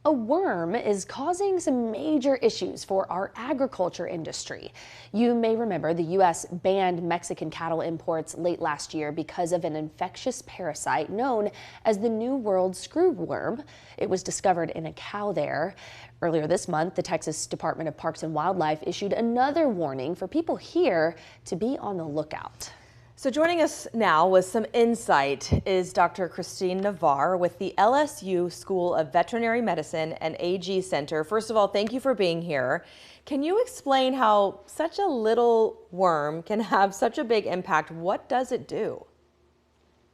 A worm is causing some major issues for our agriculture industry. You may remember the U.S. banned Mexican cattle imports late last year because of an infectious parasite known as the New World screwworm. It was discovered in a cow there. Earlier this month, the Texas Department of Parks and Wildlife issued another warning for people here to be on the lookout. So joining us now with some insight is Dr. Christine Navar with the LSU School of Veterinary Medicine and AG Center. First of all, thank you for being here. Can you explain how such a little worm can have such a big impact? What does it do?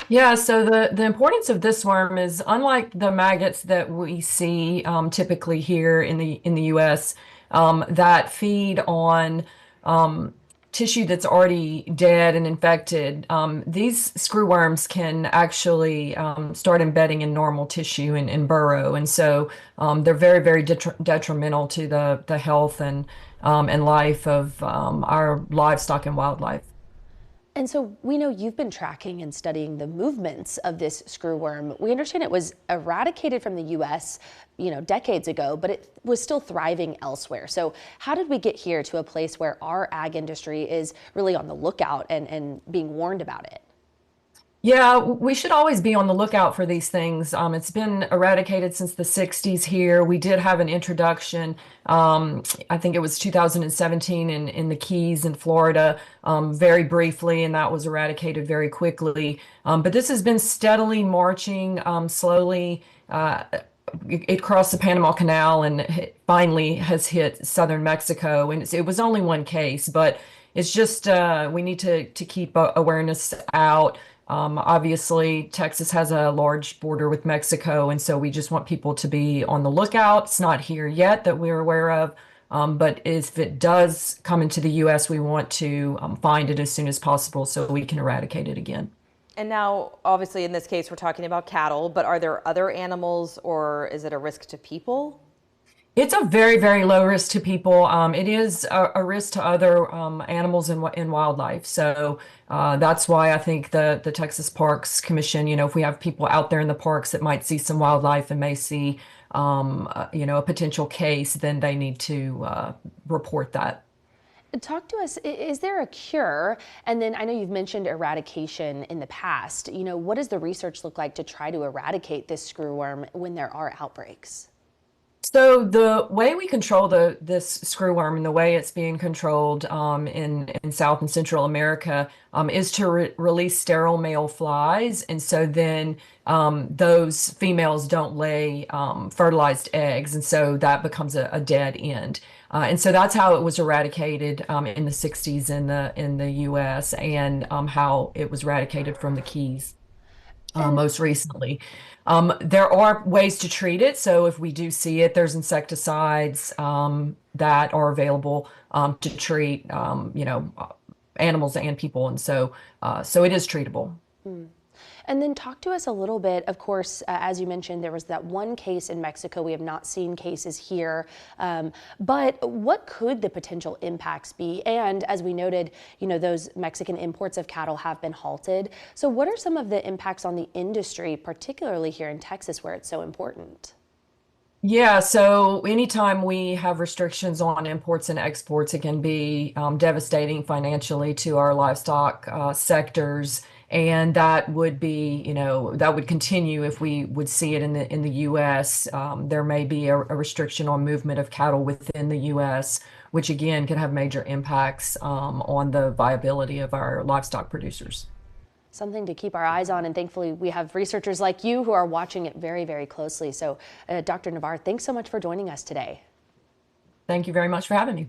Yeah, so the importance of this worm is unlike the maggots that we see typically here in the U.S. That feed on tissue that's already dead and infected. These screwworms can actually start embedding in normal tissue and burrow, and so they're very, very detrimental to the health and life of our livestock and wildlife. And so we know you've been tracking and studying the movements of this screwworm. We understand it was eradicated from the U.S., decades ago, but it was still thriving elsewhere. So how did we get here to a place where our ag industry is really on the lookout and being warned about it? Yeah, we should always be on the lookout for these things. It's been eradicated since the 60s here. We did have an introduction, I think it was 2017 in the Keys in Florida, very briefly, and that was eradicated very quickly. But this has been steadily marching slowly. It crossed the Panama Canal and finally has hit southern Mexico. And it was only one case, but it's just we need to keep awareness out. Obviously, Texas has a large border with Mexico, and so we just want people to be on the lookout. It's not here yet that we're aware of, but if it does come into the U.S., we want to find it as soon as possible so we can eradicate it again. And now, obviously, in this case, we're talking about cattle, but are there other animals or is it a risk to people? It's a very, very low risk to people. It is a risk to other animals and wildlife. So that's why I think the Texas Parks Commission, if we have people out there in the parks that might see some wildlife and may see, a potential case, then they need to report that. Talk to us, is there a cure? And then I know you've mentioned eradication in the past. What does the research look like to try to eradicate this screwworm when there are outbreaks? So the way we control this screwworm and the way it's being controlled in South and Central America is to release sterile male flies. And so then those females don't lay fertilized eggs. And so that becomes a dead end. And so that's how it was eradicated in the 60s in the U.S. and how it was eradicated from the Keys most recently. There are ways to treat it. So if we do see it, there's insecticides that are available to treat, animals and people. And so it is treatable. And then talk to us a little bit, of course, as you mentioned, there was that one case in Mexico. We have not seen cases here, but what could the potential impacts be? And as we noted, those Mexican imports of cattle have been halted. So what are some of the impacts on the industry, particularly here in Texas, where it's so important? Yeah, so anytime we have restrictions on imports and exports, it can be devastating financially to our livestock sectors. And that would be, that would continue if we would see it in the U.S. There may be a restriction on movement of cattle within the U.S., which again can have major impacts on the viability of our livestock producers. Something to keep our eyes on, and thankfully we have researchers like you who are watching it very, very closely. So Dr. Navar, thanks so much for joining us today. Thank you very much for having me.